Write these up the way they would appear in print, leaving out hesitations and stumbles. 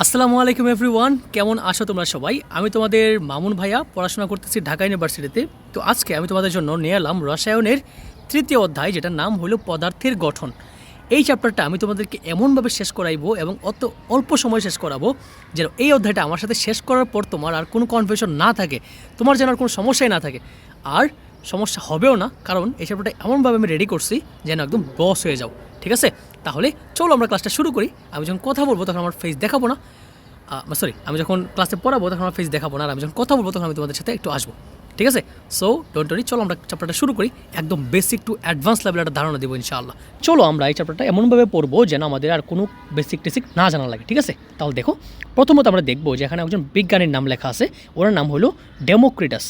আসসালামু আলাইকুম এভরিওয়ান, কেমন আছো তোমরা সবাই? আমি তোমাদের মামুন ভাইয়া, পড়াশোনা করতেছি ঢাকা ইউনিভার্সিটিতে। তো আজকে আমি তোমাদের জন্য নিয়ে এলাম রসায়নের তৃতীয় অধ্যায়, যেটার নাম হলো পদার্থের গঠন। এই চ্যাপ্টারটা আমি তোমাদেরকে এমনভাবে শেষ করাইবো এবং অত অল্প সময় শেষ করাবো যেন এই অধ্যায়টা আমার সাথে শেষ করার পর তোমার আর কোনো কনফিউশন না থাকে, তোমার যেন আর কোনো সমস্যাই না থাকে। আর সমস্যা হবেও না, কারণ এই চ্যাপ্টারটা এমনভাবে আমি রেডি করছি যেন একদম বস হয়ে যাও। ঠিক আছে, তাহলে চলো আমরা ক্লাসটা শুরু করি। আমি যখন কথা বলবো তখন আমার ফেস দেখাবো না, সরি, আমি যখন ক্লাসে পড়াবো তখন আমার ফেস দেখাবো না, আর আমি যখন কথা বলবো তখন আমি তোমাদের সাথে একটু আসবো। ঠিক আছে, সো ডোন্ট ওয়ারি, চলো আমরা চ্যাপ্টারটা শুরু করি। একদম বেসিক টু অ্যাডভান্স লেভেলে একটা ধারণা দেবো ইনশাআল্লাহ। চলো আমরা এই চ্যাপ্টারটা এমনভাবে পড়বো যেন আমাদের আর কোনো বেসিক টেসিক না জানা লাগে। ঠিক আছে, তাহলে দেখো, প্রথমত আমরা দেখবো যে এখানে একজন বিজ্ঞানীর নাম লেখা আছে, ওনার নাম হলো ডেমোক্রিটাস।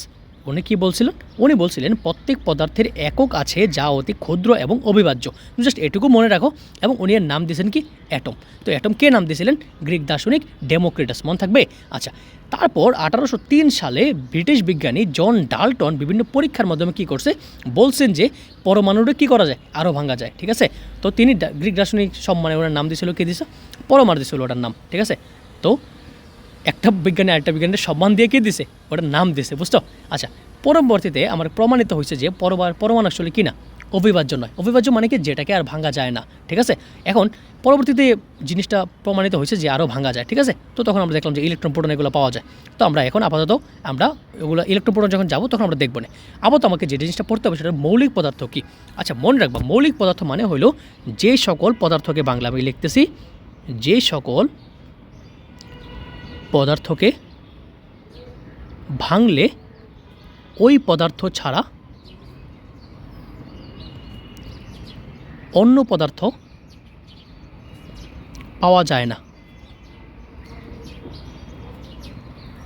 উনি কী বলছিলেন? উনি বলছিলেন প্রত্যেক পদার্থের একক আছে যা অতি ক্ষুদ্র এবং অবিভাজ্য। জাস্ট এটুকু মনে রাখো। এবং উনি এর নাম দিয়েছেন কি? অ্যাটম। তো অ্যাটম কে নাম দিয়েছিলেন? গ্রিক দার্শনিক ডেমোক্রিটাস। মনে থাকবে? আচ্ছা, তারপর 1803 সালে ব্রিটিশ বিজ্ঞানী জন ডাল্টন বিভিন্ন পরীক্ষার মাধ্যমে কী করছে, বলছেন যে পরমাণুটা কী করা যায়, আরও ভাঙা যায়। ঠিক আছে, তো তিনি গ্রিক দার্শনিক সম্মানে ওনার নাম দিয়েছিল, কে দিয়েছে? পরমাণু দিয়েছিল ওটার নাম। ঠিক আছে, তো একটা বিজ্ঞানী আরেকটা বিজ্ঞানীর সম্মান দিয়ে কে দিছে, ওটার নাম দিছে, বুঝতো? আচ্ছা, পরবর্তীতে আমার প্রমাণিত হয়েছে যে পরমাণু আসলে কি না, অবিভাজ্য নয়। অবিভাজ্য মানে কি? যেটাকে আর ভাঙা যায় না। ঠিক আছে, এখন পরবর্তীতে জিনিসটা প্রমাণিত হয়েছে যে আরও ভাঙা যায়। ঠিক আছে, তো তখন আমরা দেখলাম যে ইলেকট্রন প্রোটন এগুলো পাওয়া যায়। তো আমরা এখন আপাতত আমরা এগুলো ইলেকট্রন প্রোটন যখন যাবো তখন আমরা দেখবো না। আপাতত আমাকে যে জিনিসটা পড়তে হবে সেটা মৌলিক পদার্থ কি। আচ্ছা, মনে রাখবা, মৌলিক পদার্থ মানে হলো যে সকল পদার্থকে, বাংলা আমি লিখতেছি, যে সকল পদার্থকে ভাঙলে ওই পদার্থ ছাড়া অন্য পদার্থ পাওয়া যায় না।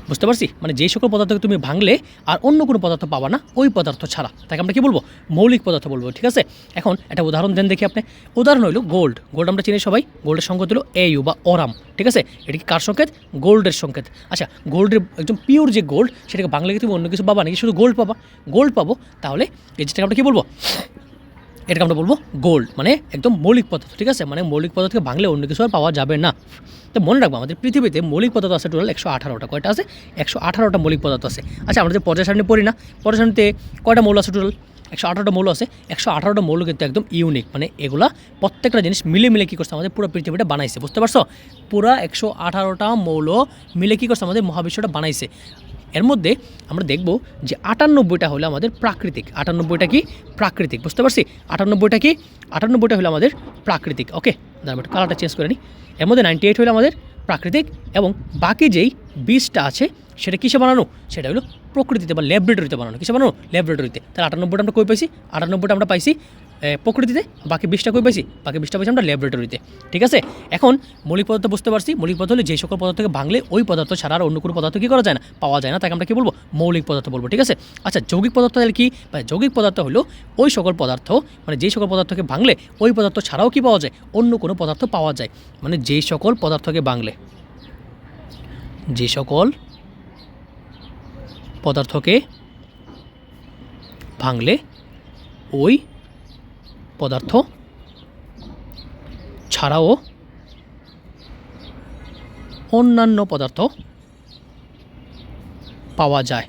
বুঝতে পারছি? মানে যেই সকল পদার্থকে তুমি ভাঙলে আর অন্য কোনো পদার্থ পাবা না ওই পদার্থ ছাড়া, তাকে আমরা কী বলবো? মৌলিক পদার্থ বলবো। ঠিক আছে, এখন একটা উদাহরণ দেন দেখি আপনি। উদাহরণ হলো গোল্ড। গোল্ড আমরা চিনি সবাই। গোল্ডের সংকেত হলো AU বা অরাম। ঠিক আছে, এটা কি কার সংকেত? গোল্ডের সংকেত। আচ্ছা, গোল্ডের একদম পিওর যে গোল্ড, সেটাকে বাংলাকে তুমি অন্য কিছু পাবা নাকি? শুধু গোল্ড পাবা। গোল্ড পাবো, তাহলে এই যেটাকে আমরা কী বলবো? এটাকে আমরা বলবো গোল্ড, মানে একদম মৌলিক পদার্থ। ঠিক আছে, মানে মৌলিক পদার্থকে ভাঙলে অন্য কিছু আর পাওয়া যাবে না। তো মনে রাখবো, আমাদের পৃথিবীতে মৌলিক পদার্থ আছে টোটাল 118টা। কয়টা আছে? 118টা মৌলিক পদার্থ আছে। আচ্ছা, আমরা যে পর্যায় সারণী পড়ি না, পর্যায় সারণীতে কয়টা মৌল আছে? টোটাল 118টা মৌল আছে। 118টা মৌল কিন্তু একদম ইউনিক, মানে এগুলা প্রত্যেকটা জিনিস মিলে মিলে কী করছে, আমাদের পুরো পৃথিবীটা বানাইছে। বুঝতে পারছো? পুরা 118টা মৌল মিলে কী করছে, আমাদের মহাবিশ্বটা বানাইছে। এর মধ্যে আমরা দেখব যে 98টা হলো আমাদের প্রাকৃতিক। 98টা কি? প্রাকৃতিক। বুঝতে পারছি? 98টা কি? 98টা হলো আমাদের প্রাকৃতিক। ওকে, দাঁড়াবো, কালারটা চেঞ্জ করে নিই। এর মধ্যে 98 হলো আমাদের প্রাকৃতিক, এবং বাকি যেই 20টা আছে সেটা কিসে বানানো? সেটা হলো প্রকৃতিতে বা ল্যাবরেটরিতে বানানো। কিসে বানানো? ল্যাবরেটরিতে। তাহলে 98টা আমরা কই পাইছি? 98টা আমরা পাইছি প্রকৃতিতে। বাকি 20টা কই পাইছি? বাকি 20টা পাইছি আমরা ল্যাবরেটরিতে। ঠিক আছে, এখন মৌলিক পদার্থ বুঝতে পারছি। মৌলিক পদার্থ হলে যে সকল পদার্থকে ভাঙলে ওই পদার্থ ছাড়া আর অন্য কোনো পদার্থ কী করা যায় না, পাওয়া যায় না, তাকে আমরা কী বলবো? মৌলিক পদার্থ বলবো। ঠিক আছে, আচ্ছা, যৌগিক পদার্থ তাহলে কি? যৌগিক পদার্থ হলো ওই সকল পদার্থ, মানে যেই সকল পদার্থকে ভাঙলে ওই পদার্থ ছাড়াও কি পাওয়া যায়, অন্য কোনো পদার্থ পাওয়া যায়। মানে যেই সকল পদার্থকে ভাঙলে, যে সকল পদার্থকে ভাঙলে ওই পদার্থ ছাড়াও অন্যান্য পদার্থ পাওয়া যায়।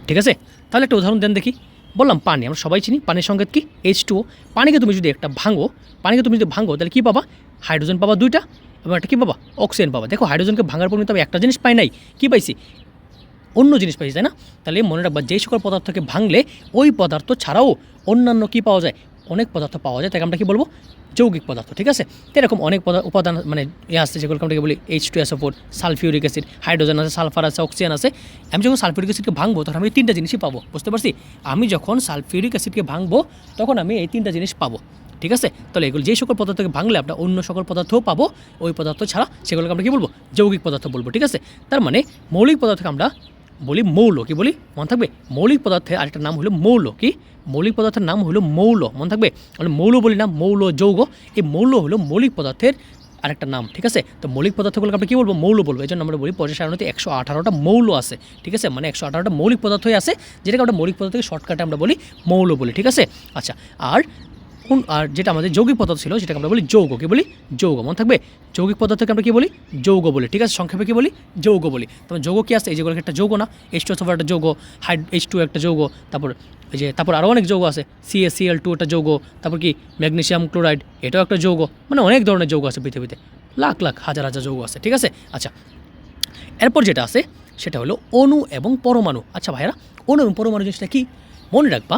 ঠিক আছে, তাহলে একটা উদাহরণ দেন দেখি। বললাম পানি, আমরা সবাই চিনি পানির সংকেত কি? H2O। পানিকে তুমি যদি ভাঙো তাহলে কী পাবা? হাইড্রোজেন পাবা 2টা, এবং একটা কী পাবা? অক্সিজেন পাবা। দেখো, হাইড্রোজেনকে ভাঙার পর কিন্তু আমি একটা জিনিস পাই নাই, কী পাইছি? অন্য জিনিস পাইছি, তাই না? তাহলে মনে রাখবা, যেই সকল পদার্থকে ভাঙলে ওই পদার্থ ছাড়াও অন্যান্য কী পাওয়া যায়, অনেক পদার্থ পাওয়া যায়, তাকে আমরা কী বলবো? যৌগিক পদার্থ। ঠিক আছে, তো এরকম অনেক উপাদান মানে আছে যেগুলোকে আমরা বলি H2SO4, সালফিউরিক অ্যাসিড, হাইড্রোজেন আছে, সালফার আছে, অক্সিজেন আছে। আমি যখন সালফিউরিক অ্যাসিডকে ভাঙবো তখন আমি 3টা জিনিসই পাবো। বুঝতে পারছি? আমি যখন সালফিউরিক অ্যাসিডকে ভাঙবো তখন আমি এই 3টা জিনিস পাবো। ঠিক আছে, তাহলে এগুলো যে সকল পদার্থকে ভাঙলে আমরা অন্য সকল পদার্থও পাবো ওই পদার্থ ছাড়া, সেগুলোকে আমরা কী বলবো? যৌগিক পদার্থ বলবো। ঠিক আছে, তার মানে মৌলিক পদার্থকে আমরা বলি মৌল। কি বলি? মনে থাকবে, মৌলিক পদার্থের আরেকটা নাম হলো মৌল। কি? মৌলিক পদার্থের নাম হলো মৌল। মনে থাকবে, আমরা মৌল বলি না, মৌল যৌগ। এই মৌল হলো মৌলিক পদার্থের আরেকটা নাম। ঠিক আছে, তো মৌলিক পদার্থগুলোকে আমরা কী বলবো? মৌল বলবো। এই জন্য আমরা বলি পর্যায় সারণীতে 118টা মৌল আছে। ঠিক আছে, মানে 118টা মৌলিক পদার্থই আছে, যেটাকে আমরা মৌলিক পদার্থকে শর্টকাটে আমরা বলি মৌল বলি। ঠিক আছে, আচ্ছা, আর আর যেটা আমাদের যৌগিক পদার্থ ছিল সেটাকে আমরা বলি যৌগ। কী বলি? যৌগ। মনে থাকবে, যৌগিক পদার্থকে আমরা কী বলি? যৌগ বলি। ঠিক আছে, সংক্ষেপে কী বলি? যৌগ বলি। তবে যৌগ কী আছে? এই যেগুলো একটা যৌগ না, H2SO4 একটা যৌগ, H2 একটা যৌগ, তারপর আরও অনেক যৌগ আছে, CaCl2 একটা যৌগ, তারপর কি ম্যাগনেসিয়াম ক্লোরাইড, এটাও একটা যৌগ। মানে অনেক ধরনের যৌগ আছে পৃথিবীতে, লাখ লাখ হাজার হাজার যৌগ আছে। ঠিক আছে, আচ্ছা এরপর যেটা আছে সেটা হলো অণু এবং পরমাণু। আচ্ছা ভাইরা, অণু এবং পরমাণু জিনিসটা কি? মনে রাখবা,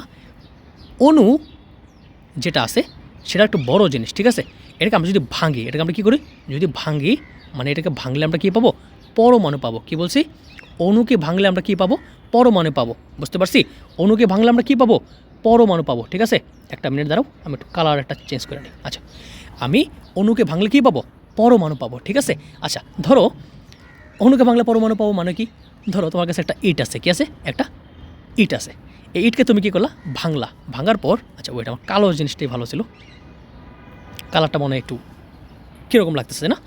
অণু যেটা আছে সেটা একটু বড় জিনিস। ঠিক আছে, এটাকে আমরা যদি ভাঙি, এটাকে আমরা কী করি? যদি ভাঙি মানে এটাকে ভাঙলে আমরা কী পাবো? পরমাণু পাবো। কি বলছি? অণুকে ভাঙলে আমরা কী পাবো? পরমাণু পাবো। বুঝতে পারছি? অণুকে ভাঙলে আমরা কী পাবো? পরমাণু পাবো। ঠিক আছে, একটা মিনিট দাঁড়াও, আমি একটু কালার একটা চেঞ্জ করে নিই। আচ্ছা, আমি অণুকে ভাঙলে কী পাবো? পরমাণু পাবো। ঠিক আছে, আচ্ছা ধরো অণুকে ভাঙলে পরমাণু পাবো মানে কি? ধরো তোমার কাছে একটা ইট আছে। কি আছে? একটা ইট আছে। এই ইটকে তুমি কী করলা? ভাঙলা। ভাঙার পর, আচ্ছা ওইটা আমার কালো জিনিসটাই ভালো ছিল, কালারটা মনে একটু কীরকম লাগতেছে না?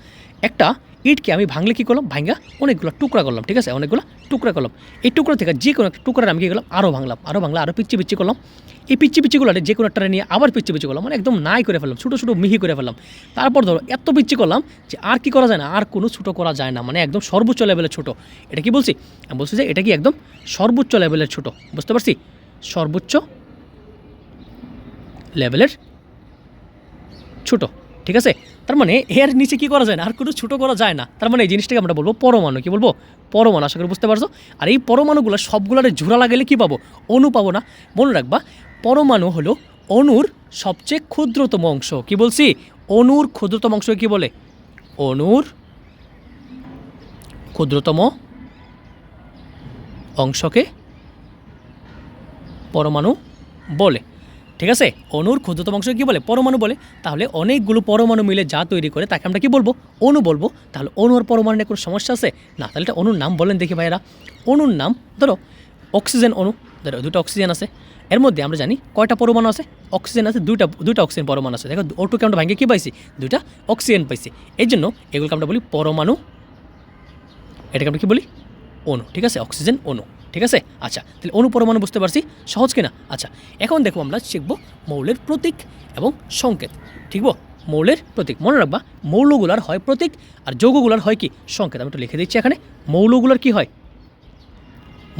একটা ইটকে আমি ভাঙলে কী করলাম? ভাঙা অনেকগুলো টুকরা করলাম। ঠিক আছে, অনেকগুলো টুকরা করলাম। এই টুকরো থেকে যে কোনো একটা টুকরার আমি কী করলাম? আরও ভাঙলাম, আরও পিচ্ছি পিচ্ছি করলাম। এই পিচ্ছি পিচ্ছিগুলো যে কোনো একটা নিয়ে আবার পিচ্ছি পিচ্ছি করলাম, মানে একদম নাই করে ফেললাম, ছোটো ছোটো মিহি করে ফেললাম। তারপর ধরো এত পিচ্ছি করলাম যে আর কি করা যায় না, আর কোনো ছোটো করা যায় না, মানে একদম সর্বোচ্চ লেভেলের ছোটো। এটা কি বলছি? আমি বলছি যে এটা কি একদম সর্বোচ্চ লেভেলের ছোটো। বুঝতে পারছি? সর্বোচ্চ লেভেলের ছোট। ঠিক আছে, তার মানে এর নিচে কি করা যায় না, আর কোনো ছোটো করা যায় না। তার মানে এই জিনিসটাকে আমরা বলবো পরমাণু। কি বলবো? পরমাণু। আশা করি বুঝতে পারছো। আর এই পরমাণুগুলো সবগুলোরে জোড়া লাগালে কি পাবো? অণু পাবো না? মনে রাখবা, পরমাণু হলো অণুর সবচেয়ে ক্ষুদ্রতম অংশ। কি বলছি? অণুর ক্ষুদ্রতম অংশ কি বলে? অণুর ক্ষুদ্রতম অংশকে পরমাণু বলে। ঠিক আছে, অণুর ক্ষুদ্রতম অংশ কী বলে? পরমাণু বলে। তাহলে অনেকগুলো পরমাণু মিলে যা তৈরি করে তাকে আমরা কি বলবো? অণু বলবো। তাহলে অণু আর পরমাণু নিয়ে কোনো সমস্যা আছে না? তাহলে এটা অণুর নাম বলেন দেখি ভাইয়েরা। অণুর নাম ধরো অক্সিজেন অণু। ধরো দুটো অক্সিজেন আছে, এর মধ্যে আমরা জানি কয়টা পরমাণু আছে? অক্সিজেন আছে দুইটা অক্সিজেন পরমাণু আছে। দেখো ওটুকে আমরা ভাঙে কী পাইছি? দুইটা অক্সিজেন পাইছি। এই জন্য এগুলোকে আমরা বলি পরমাণু, এটাকে আমরা কী বলি? অণু। ঠিক আছে, অক্সিজেন অণু। ঠিক আছে, আচ্ছা তাহলে অণু পরমাণু বুঝতে পারছি, সহজ কিনা? আচ্ছা এখন দেখো আমরা শিখবো মৌলের প্রতীক এবং সংকেত। ঠিক মৌলের প্রতীক। মনে রাখবা, মৌলগুলার হয় প্রতীক আর যৌগগুলার হয় কি? সংকেত। আমি একটু লিখে দিচ্ছি এখানে। মৌলগুলোর কি হয়?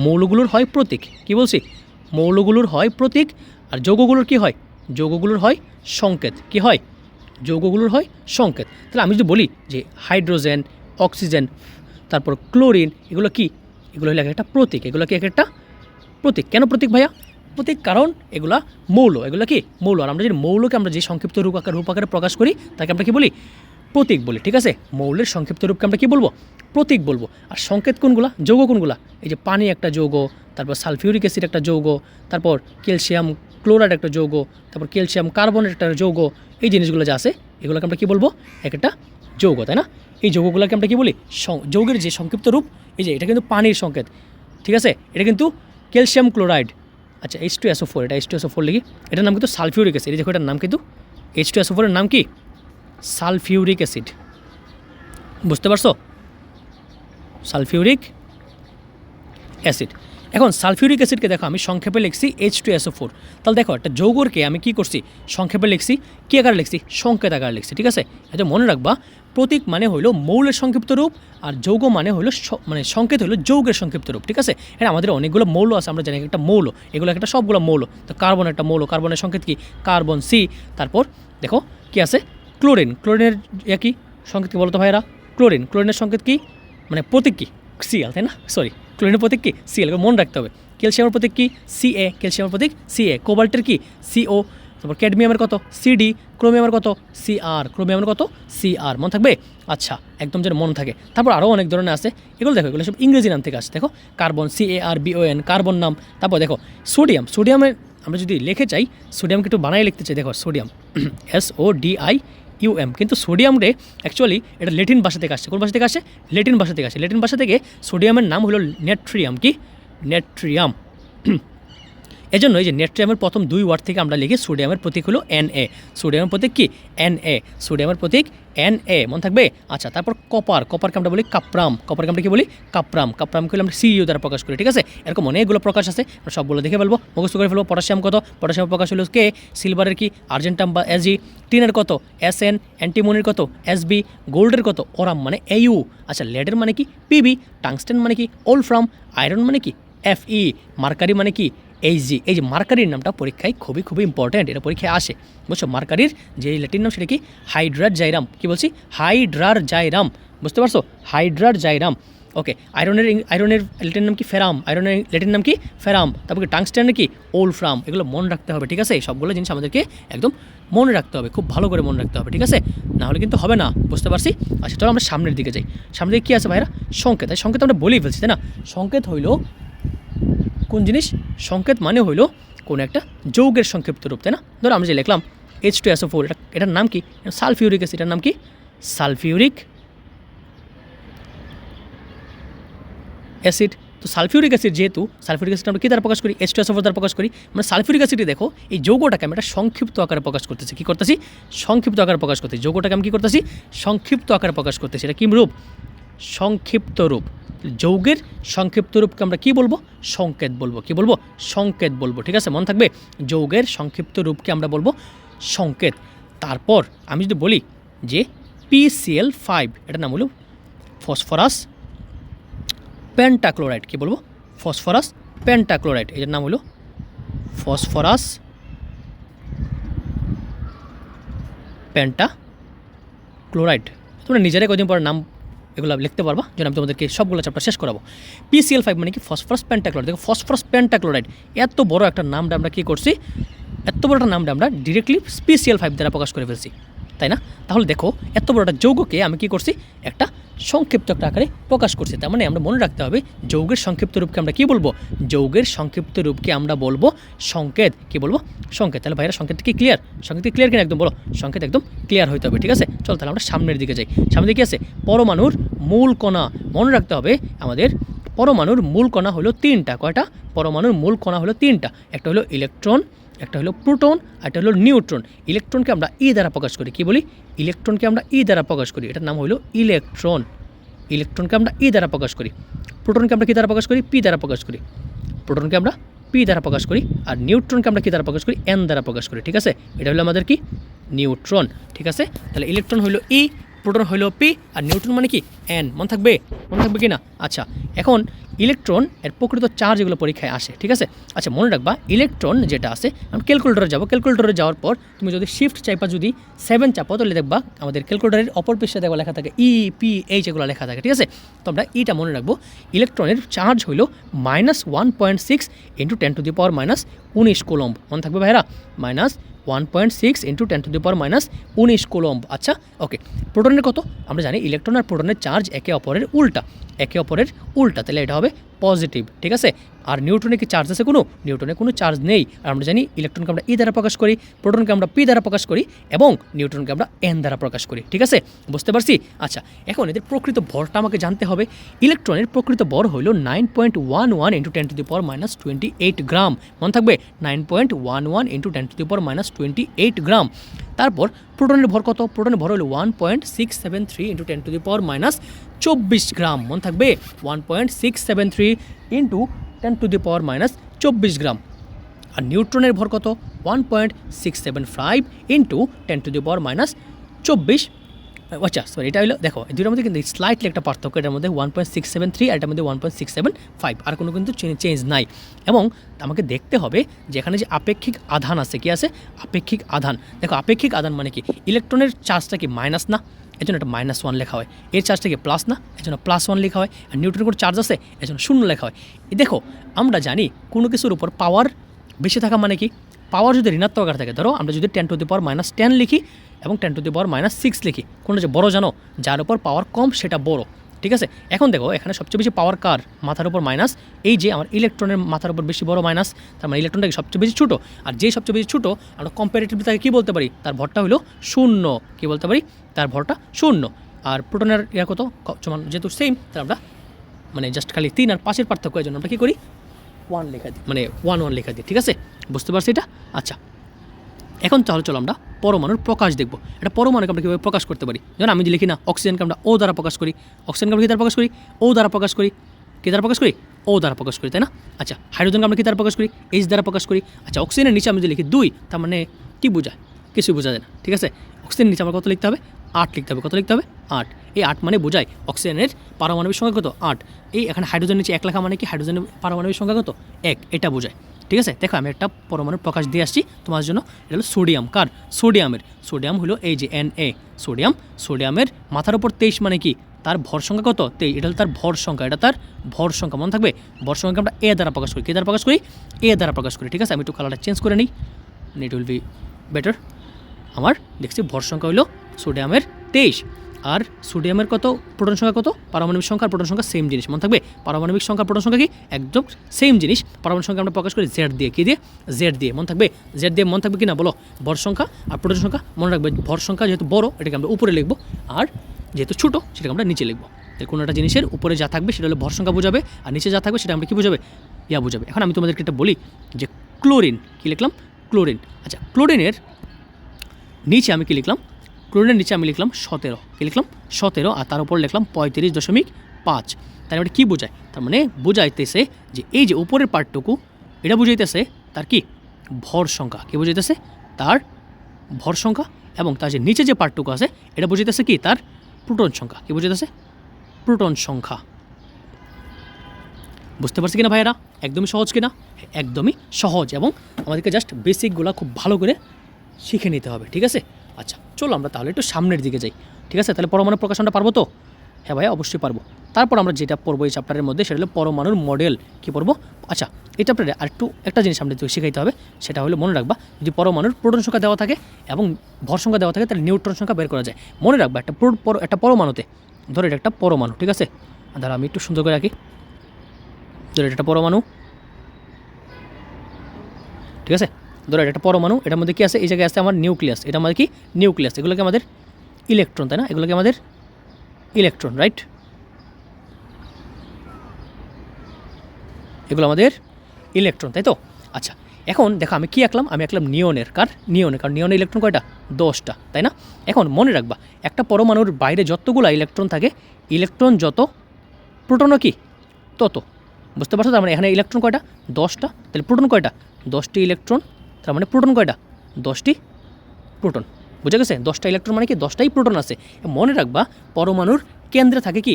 মৌলগুলোর হয় প্রতীক। কি বলছি? মৌলগুলোর হয় প্রতীক আর যৌগগুলোর কি হয়? যৌগগুলোর হয় সংকেত। কি হয়? যৌগগুলোর হয় সংকেত। তাহলে আমি যদি বলি যে হাইড্রোজেন, অক্সিজেন, তারপর ক্লোরিন, এগুলো কি? এগুলো হলো একটা প্রতীক। এগুলো কি একটা প্রতীক? কেন প্রতীক ভাইয়া? প্রতীক কারণ এগুলা মৌল। এগুলো কি? মৌল। আর আমরা যদি মৌলকে আমরা যে সংক্ষিপ্ত রূপ আকারে প্রকাশ করি তাকে আমরা কি বলি? প্রতীক বলি। ঠিক আছে, মৌলের সংক্ষিপ্ত রূপকে আমরা কি বলবো? প্রতীক বলবো। আর সংকেত কোনগুলা? যৌগ কোনগুলা? এই যে পানি একটা যৌগ, তারপর সালফিউরিক অ্যাসিড একটা যৌগ, তারপর ক্যালসিয়াম ক্লোরাইড একটা যৌগ, তারপর ক্যালসিয়াম কার্বনেট একটা যৌগ। এই জিনিসগুলো যা আছে এগুলোকে আমরা কি বলবো? একটা যৌগ, তাই না? এই যৌগগুলোকে আমরা কি বলি? যৌগের যে সংক্ষিপ্ত রূপ। এই যে এটা কিন্তু পানির সংকেত। ঠিক আছে, এটা কিন্তু ক্যালসিয়াম ক্লোরাইড। আচ্ছা H2SO4, এটা H2SO4 লিখি। এটার নাম কিন্তু সালফিউরিক অ্যাসিড। এই দেখো এটার নাম কিন্তু H2SO4 এর নাম কি? Sulphuric acid. বুঝতে পারছো? Sulphuric acid. এখন সালফিউরিক অ্যাসিডকে দেখো আমি সংক্ষেপে লিখছি H2SO4। তাহলে দেখো একটা যৌগকে আমি কি করছি? সংক্ষেপে লিখছি। কী আকারে লিখছি? সংকেত আকারে লিখছি। ঠিক আছে, এটা মনে রাখবা, প্রতীক মানে হলো মৌলের সংক্ষিপ্ত রূপ আর যৌগ মানে হলো সংকেত হলো যৌগের সংক্ষিপ্ত রূপ। ঠিক আছে, এটা আমাদের অনেকগুলো মৌল আছে, আমরা জানি একটা মৌল, এগুলো একটা সবগুলো মৌল। তো কার্বন একটা মৌল, কার্বনের সংকেত কি? Carbon C। তারপর দেখো কি আছে? ক্লোরিন। ক্লোরিনের কি সংকেত কি বলতো ভাইয়েরা? ক্লোরিনের সংকেত কি? মানে প্রতীক কি? Cl, তাই না? সরি, ক্লোরিনের প্রতীক কি? Cl। মনে রাখতে হবে। ক্যালসিয়ামের প্রতীক কি? Ca। ক্যালসিয়ামের প্রতীক Ca। কোবাল্টের কি? Co। তারপর ক্যাডমিয়ামের কত? Cd। ক্রোমিয়ামের কত? Cr। ক্রোমিয়ামের কত? Cr। মনে থাকবে? আচ্ছা, একদম যেন মনে থাকে। তারপর আরও অনেক ধরনের আছে, এগুলো দেখো, এগুলো সব ইংরেজি নাম থেকে আসছে। দেখো কার্বন, CARBON, কার্বন নাম। তারপর দেখো সোডিয়ামের আমরা যদি লিখে চাই, সোডিয়ামকে একটু বানাই লিখতে চাই, দেখো সোডিয়াম SODIUM। কিন্তু সোডিয়াম রে অ্যাকচুয়ালি এটা ল্যাটিন ভাষা থেকে আসছে। কোন ভাষা থেকে আসে? ল্যাটিন ভাষা থেকে আসে। ল্যাটিন ভাষা থেকে সোডিয়ামের নাম হলো নেট্রিয়াম। কি? নেট্রিয়াম। এজন্য এই যে নেট্রিয়ামের প্রথম 2 ওয়ার্ড থেকে আমরা লিখি সোডিয়ামের প্রতীক হলো Na, সোডিয়ামের প্রতীক কি Na, সোডিয়ামের প্রতীক Na, মনে থাকবে। আচ্ছা, তারপর কপারকে আমরা বলি কাপ্রাম, কপারকে আমরা কি বলি কাপ্রামকে আমরা Cu দ্বারা প্রকাশ করি, ঠিক আছে। এরকম অনেকগুলো প্রকাশ আছে, আমরা সবগুলো দেখে ফেলবো, মুখস্থ করে ফেলবো। পটাশিয়াম কত, পটাশিয়াম প্রকাশ হলো কে, সিলভারের কি আর্জেন্টাম বা Ag, টিনের কত Sn, অ্যান্টিমনির কত Sb, গোল্ডের কত ওরাম মানে Au, আচ্ছা লেডের মানে কি Pb, টাংস্টেন মানে কি ওলফ্রাম, আয়রন মানে কি Fe, মার্কারি মানে কি Hg। এই যে মার্কারির নামটা পরীক্ষায় খুবই ইম্পর্ট্যান্ট, এটা পরীক্ষায় আসে, বুঝছো। মার্কারির যে ল্যাটিন নাম সেটা কি হাইড্রার জাইরাম, কি বলছি হাইড্রার জাইরাম, বুঝতে পারছো, হাইড্রার জাইরাম। ওকে, আয়রনের ল্যাটিন নাম কি ফেরাম, আয়রনের ল্যাটিন নাম কি ফেরাম, তারপরে টাংস্টেনের কি ওলফ্রাম। এগুলো মনে রাখতে হবে, ঠিক আছে। এই সবগুলো জিনিস আমাদেরকে একদম মনে রাখতে হবে, খুব ভালো করে মনে রাখতে হবে, ঠিক আছে, না হলে কিন্তু হবে না, বুঝতে পারছি। আচ্ছা চলো আমরা সামনের দিকে যাই। সামনের দিকে কী আছে ভাইরা, সংকেত। এই সংকেত আমরা বলেই ফেলছি, তাই না। সংকেত হইল কোন জিনিস, সংকেত মানে হইল কোন একটা যৌগের সংক্ষিপ্ত রূপ, তাই না। ধরো আমরা যে লিখলাম H2SO4, এটার নাম কি, সালফিউরিক অ্যাসিড, এটার নাম কি সালফিউরিক অ্যাসিড। তো সালফিউরিক অ্যাসিড, যেহেতু সালফিউরিক অ্যাসিড আমরা কী দ্বারা প্রকাশ করি, H2SO4 দ্বারা প্রকাশ করি। মানে সালফিউরিক অ্যাসিডে দেখো এই যৌগটাকে আমি একটা সংক্ষিপ্ত আকারে প্রকাশ করতেছি, কী করতেছি, সংক্ষিপ্ত আকারে প্রকাশ করতেছি। যৌগটাকে আমি কী করতেছি, সংক্ষিপ্ত আকারে প্রকাশ করতেছি। এটা কী রূপ, সংক্ষিপ্ত রূপ। যৌগের সংক্ষিপ্ত রূপকে আমরা কী বলবো, সংকেত বলবো, কী বলবো, সংকেত বলবো, ঠিক আছে, মনে থাকবে। যৌগের সংক্ষিপ্ত রূপকে আমরা বলবো সংকেত। তারপর আমি যদি বলি যে PCl5, এটার নাম হলো ফসফরাস পেন্টাক্লোরাইড, কী বলবো, ফসফরাস পেন্টাক্লোরাইড, এটার নাম হলো ফসফরাস পেন্টাক্লোরাইড। তোমরা নিজেরাই কদিন পর নাম এগুলো লিখতে পারবা, যেন আমি তোমাদেরকে সবগুলো চ্যাপ্টার শেষ করাবো। PCl5 মানে কি ফসফরাস পেন্টাক্লোরাইড। দেখো ফসফরাস পেন্টাক্লোরাইড এত বড় একটা নামটা আমরা কী করছি, এত বড় একটা নামটা আমরা ডিরেক্টলি PCl5 দ্বারা প্রকাশ করে ফেলছি, তাই না। তাহলে দেখো এত বড় একটা যৌগকে আমি কী করছি, একটা সংক্ষিপ্ত একটা আকারে প্রকাশ করছি। তার মানে আমরা মনে রাখতে হবে যৌগের সংক্ষিপ্ত রূপকে আমরা কী বলবো, যৌগের সংক্ষিপ্ত রূপকে আমরা বলবো সংকেত, কী বলবো, সংকেত। তাহলে ভাইরা সংকেত কি ক্লিয়ার, সংকেত ক্লিয়ার কিনা একদম বলো, সংকেত একদম ক্লিয়ার হতে হবে, ঠিক আছে। চল তাহলে আমরা সামনের দিকে যাই। সামনের দিকে আছে পরমাণুর মূল কণা। মনে রাখতে হবে আমাদের পরমাণুর মূল কণা হলো 3টা। কয়টা, পরমাণুর মূল কণা হলো 3টা। একটা হলো ইলেকট্রন, একটা হলো প্রোটন, আর একটা হলো নিউট্রন। ইলেকট্রনকে আমরা ই দ্বারা প্রকাশ করি, কি বলি, ইলেকট্রনকে আমরা ই দ্বারা প্রকাশ করি, এটার নাম হলো ইলেকট্রন। ইলেকট্রনকে আমরা ই দ্বারা প্রকাশ করি। প্রোটনকে আমরা কী দ্বারা প্রকাশ করি, পি দ্বারা প্রকাশ করি। প্রোটনকে আমরা পি দ্বারা প্রকাশ করি, আর নিউট্রনকে আমরা কী দ্বারা প্রকাশ করি, এন দ্বারা প্রকাশ করি, ঠিক আছে। এটা হলো আমাদের কি নিউট্রন, ঠিক আছে। তাহলে ইলেকট্রন হলো ই, প্রোটন হলো পি, আর নিউট্রন মানে কি এন, মনে থাকবে কি না। আচ্ছা এখন ইলেকট্রন এর প্রকৃত চার্জ এগুলো পরীক্ষায় আসে, ঠিক আছে। আচ্ছা মনে রাখবা ইলেকট্রন যেটা আছে, আমি ক্যালকুলেটরে যাবো, ক্যালকুলেটরে যাওয়ার পর তুমি যদি শিফট চাইপা যদি 7 চাপো, তাহলে দেখবা আমাদের ক্যালকুলেটরের অপর পৃষ্ঠে দেখবা লেখা থাকে EPH, এগুলো লেখা থাকে, ঠিক আছে। তো আমরা এটা মনে রাখবো, ইলেকট্রনের চার্জ হইল -1.6 × 10⁻⁻19 কুলম্ব, মনে থাকবে ভাইরা, -1.6 × 10⁻⁻19 কুলম্ব। আচ্ছা ওকে, প্রোটনের কত আমরা জানি, ইলেকট্রন আর প্রোটনের চার্জ একে অপরের উল্টা, তাহলে এটা হবে পজিটিভ, ঠিক আছে। আর নিউট্রনে কি চার্জ আছে, কোনো নিউট্রনে কোনো চার্জ নেই। আর আমরা জানি ইলেকট্রনকে আমরা ই দ্বারা প্রকাশ করি, প্রোটনকে আমরা পি দ্বারা প্রকাশ করি, এবং নিউট্রনকে আমরা এন দ্বারা প্রকাশ করি, ঠিক আছে, বুঝতে পারছি। আচ্ছা এখন এদের প্রকৃত ভরটা আমাকে জানতে হবে। ইলেকট্রনের প্রকৃত ভর হইল 9.11 × 10⁻28 গ্রাম, মনে থাকবে 9.11 × 10⁻28 গ্রাম। তারপর প্রোটনের ভর কত, প্রোটনের ভর হলো 1.673 × 10⁻24 গ্রাম, মনে থাকবে 1.673 × 10⁻24 গ্রাম। আর নিউট্রনের ভর কত, 1.675 × 10⁻24। আচ্ছা সরি, এটা হলো দেখো এই দুটোর মধ্যে কিন্তু স্লাইটলি একটা পার্থক্য, এটার মধ্যে 1.673 আর এটার মধ্যে 1.675, আর কোনো কিন্তু চেঞ্জ নাই। এবং আমাকে দেখতে হবে যে এখানে যে আপেক্ষিক আধান আছে, কি আছে, আপেক্ষিক আধান। দেখো আপেক্ষিক আধান মানে কি, ইলেকট্রনের চার্জটা কি মাইনাস না, এজন্য এটা -1 লেখা হয়। এর চার্জটা কি প্লাস না, এজন্য +1 লেখা হয়। আর নিউট্রনের কোনো চার্জ আছে, এজন্য 0 লেখা হয়। দেখো আমরা জানি কোনো কিছুর উপর পাওয়ার বেশি থাকা মানে কি, পাওয়ার যদি ঋণাত্মক আকার থাকে, ধরো আমরা যদি 10⁻10 লিখি এবং 10⁻6 লিখি, কোনটা যে বড় জানো, যার উপর পাওয়ার কম সেটা বড়, ঠিক আছে। এখন দেখো এখানে সবচেয়ে বেশি পাওয়ার কার মাথার উপর মাইনাস, এই যে আমার ইলেকট্রনের মাথার উপর বেশি বড় মাইনাস, তার মানে ইলেকট্রনটাকে সবচেয়ে বেশি ছোটো। আর যে সবচেয়ে বেশি ছোটো আমরা কম্পারেটিভলি তাকে কী বলতে পারি, তার ভরটা হলো 0, কী বলতে পারি, তার ভরটা 0। আর প্রোটনের ইয়া কত সমান, যেহেতু সেম, তাহলে আমরা মানে জাস্ট খালি 3 আর 5-এর পার্থক্য, এই জন্য আমরা কী করি 1 লেখা দিই, মানে 1 লেখা দিই, ঠিক আছে? বুঝতে পারছি এটা? আচ্ছা, এখন তাহলে চলো আমরা পরমাণুর প্রকাশ দেখব। এটা পরমাণুকে আমরা কীভাবে প্রকাশ করতে পারি। যেমন আমি যদি লিখি না অক্সিজেনকে আমরা ও দ্বারা প্রকাশ করি, অক্সিজেনকে আমরা কী দ্বারা প্রকাশ করি? ও দ্বারা প্রকাশ করি। কী দ্বারা প্রকাশ করি? ও দ্বারা প্রকাশ করি, তাই না? আচ্ছা, হাইড্রোজেনকে আমরা কী দ্বারা প্রকাশ করি? এইচ দ্বারা প্রকাশ করি। আচ্ছা, অক্সিজেনের নিচে আমি যদি লিখি 2, তার মানে কী বোঝায়? কিছুই বোঝা যায় না, ঠিক আছে? অক্সিজেনের নিচে আমার কত লিখতে হবে? 8 লিখতে হবে। কত লিখতে হবে? 8। এই 8 মানে বোঝায় অক্সিজেনের পারমাণবিক সংখ্যা কত? 8। এই এখানে হাইড্রোজেনের নিচে 1 লেখা মানে কি? হাইড্রোজেনের পারমাণবিক সংখ্যা কত? 1। এটা বোঝায়, ঠিক আছে? দেখো আমি একটা পরমাণুর প্রকাশ দিয়ে আসছি তোমার জন্য। এটা হলো সোডিয়াম। কার? সোডিয়ামের। সোডিয়াম হলো এই যে Na, সোডিয়াম। সোডিয়ামের মাথার উপর 23 মানে কি? তার ভর সংখ্যা কত? 23। এটা হলো তার ভর সংখ্যা, এটা তার ভর সংখ্যা, মনে থাকবে? ভর সংখ্যাকে আমরা এ দ্বারা প্রকাশ করি। কী দ্বারা প্রকাশ করি? এ দ্বারা প্রকাশ করি, ঠিক আছে? আমি একটু কালারটা চেঞ্জ করে নিই, ইট উইল বি বেটার। আমার দেখছি ভর সংখ্যা হলো সোডিয়ামের 23। আর সোডিয়ামের কত? প্রোটন সংখ্যা কত? পারমাণবিক সংখ্যা আর প্রোটন সংখ্যা সেম জিনিস, মনে থাকবে? পারমাণবিক সংখ্যা প্রোটন সংখ্যা কি? একদম সেম জিনিস। পারমাণবিক সংখ্যা আমরা প্রকাশ করি জেড দিয়ে। কী দিয়ে? জেড দিয়ে, মনে থাকবে? জেড দিয়ে মনে থাকবে কি না বলো? ভর সংখ্যা আর প্রোটন সংখ্যা মনে রাখবে। ভর সংখ্যা যেহেতু বড়, এটাকে আমরা উপরে লিখবো, আর যেহেতু ছোটো সেটাকে আমরা নিচে লিখবো। কোনো একটা জিনিসের উপরে যা থাকবে সেটা হলো ভর সংখ্যা বোঝাবে, আর নিচে যা থাকবে সেটা আমরা কী বোঝাবে? ইয়া বোঝাবে। এখন আমি তোমাদেরকে এটা বলি যে ক্লোরিন, কী লিখলাম? ক্লোরিন। আচ্ছা, ক্লোরিনের নিচে আমি কী লিখলাম? ক্লোরিনের নিচে আমি লিখলাম 17। কী লিখলাম? 17। আর তার উপর লিখলাম 35.5। তার মানে কী বোঝায়? তার মানে বোঝাইতেছে যে এই যে উপরের পার্টটুকু, এটা বুঝাইতেছে তার কি? ভর সংখ্যা। কী বুঝাইতেছে? তার ভর সংখ্যা। এবং তার যে নিচে যে পার্টটুকু আছে, এটা বুঝাইতেছে কি? তার প্রোটন সংখ্যা। কী বুঝাইতেছে? প্রোটন সংখ্যা। বুঝতে পারছি কিনা ভাইয়েরা? একদমই সহজ কিনা? একদমই সহজ। এবং আমাদেরকে জাস্ট বেসিকগুলো খুব ভালো করে শিখে নিতে হবে, ঠিক আছে? আচ্ছা, চলো আমরা তাহলে একটু সামনের দিকে যাই, ঠিক আছে? তাহলে পরমাণু প্রকাশনটা পারবো তো? হ্যাঁ ভাইয়া, অবশ্যই পারবো। তারপর আমরা যেটা পড়বো এই চ্যাপ্টারের মধ্যে, সেটা হলো পরমাণুর মডেল। কী পড়বো? আচ্ছা, এই চ্যাপ্টারে আরেকটু একটা জিনিস আমাদের শিখাইতে হবে, সেটা হলো মনে রাখবা, যদি পরমাণুর প্রোটন সংখ্যা দেওয়া থাকে এবং ভর সংখ্যা দেওয়া থাকে, তাহলে নিউট্রন সংখ্যা বের করা যায়। মনে রাখবা, একটা পরমাণুতে, ধরো এটা একটা পরমাণু, ঠিক আছে? ধরো আমি একটু সুন্দর করে রাখি, ধরো এটা একটা পরমাণু, ঠিক আছে? ধরো এটা একটা পরমাণু, এটার মধ্যে কী আছে? এই জায়গায় আছে আমার নিউক্লিয়াস। এটা আমাদের কি? নিউক্লিয়াস। এগুলোকে আমাদের ইলেকট্রন, তাই না? এগুলোকে আমাদের ইলেকট্রন, রাইট? এগুলো আমাদের ইলেকট্রন, তাই তো? আচ্ছা, এখন দেখো আমি কি আঁকলাম? আমি আঁকলাম নিয়নের। কার? নিয়নের। কারণ নিয়নের ইলেকট্রন কয়টা? 10টা, তাই না? এখন মনে রাখবা, একটা পরমাণুর বাইরে যতগুলো ইলেকট্রন থাকে, ইলেকট্রন যত, প্রোটনও কি তত। বুঝতে পারছো? তার মানে এখানে ইলেকট্রন কয়টা? 10টা। তাহলে প্রোটন কয়টা? 10টি ইলেকট্রন। তার মানে প্রোটন কয়টা? 10টি প্রোটন। বুঝে গেছে? 10টা ইলেকট্রন মানে কি? 10টাই প্রোটন আছে। মনে রাখবা, পরমাণুর কেন্দ্রে থাকে কি?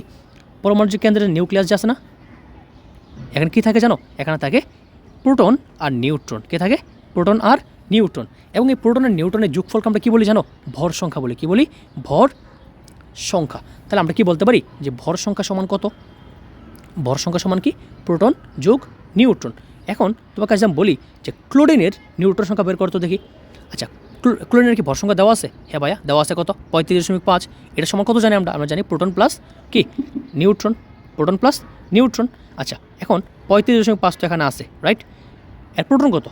পরমাণুর যে কেন্দ্রের নিউক্লিয়াস যে আছে না, এখানে কী থাকে জানো? এখানে থাকে প্রোটন আর নিউট্রন। কে থাকে? প্রোটন আর নিউট্রন। এবং এই প্রোটন আর নিউট্রনের যোগফলকে আমরা কী বলি জানো? ভর সংখ্যা বলি। কী বলি? ভর সংখ্যা। তাহলে আমরা কি বলতে পারি যে ভর সংখ্যা সমান কত? ভর সংখ্যা সমান কি? প্রোটন যোগ নিউট্রন। এখন তোমার কাছে আমি বলি যে ক্লোরিনের নিউট্রন সংখ্যা বের করতে দেখি। আচ্ছা, ক্লোরিনের কি ভর সংখ্যা দেওয়া আছে? হ্যাঁ ভাইয়া, দেওয়া আছে। কত? 35.5। এটা সমান কত জানি আমরা? আমরা জানি প্রোটন প্লাস কি? নিউট্রন। Proton plus neutron. আচ্ছা, এখন 35.5 তো এখানে আছে, রাইট? এর প্রোটন কত?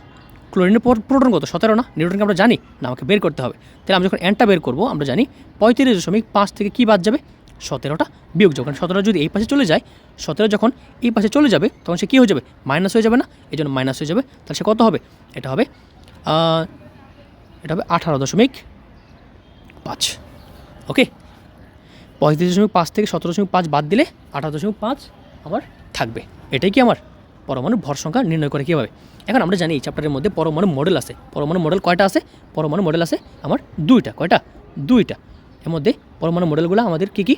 ক্লোরিনের প্রোটন কত? 17 না? নিউট্রনকে আমরা জানি না, আমাকে বের করতে হবে। তাহলে আমি যখন এনটা বের করবো, আমরা জানি 35.5 থেকে কী বাদ যাবে? 17টা বিয়োগ যাবে। কারণ 17 যদি এই পাশে চলে যায়, 17 যখন এই পাশে চলে যাবে, তখন সে কী হয়ে যাবে? মাইনাস হয়ে যাবে না? এই জন্য মাইনাস হয়ে যাবে। তাহলে সে কত হবে? এটা হবে 18.5। ওকে, 35.5 থেকে 17.5 বাদ দিলে 18.5 আমার থাকবে। এটাই কি আমার পরমাণুর ভর সংখ্যা নির্ণয় করে কীভাবে? এখন আমরা জানি এই চ্যাপ্টারের মধ্যে পরমাণু মডেল আছে। পরমাণু মডেল কয়টা আছে? পরমাণু মডেল আছে আমার 2টা। কয়টা? 2টা। এর মধ্যে পরমাণু মডেলগুলো আমাদের কী কী?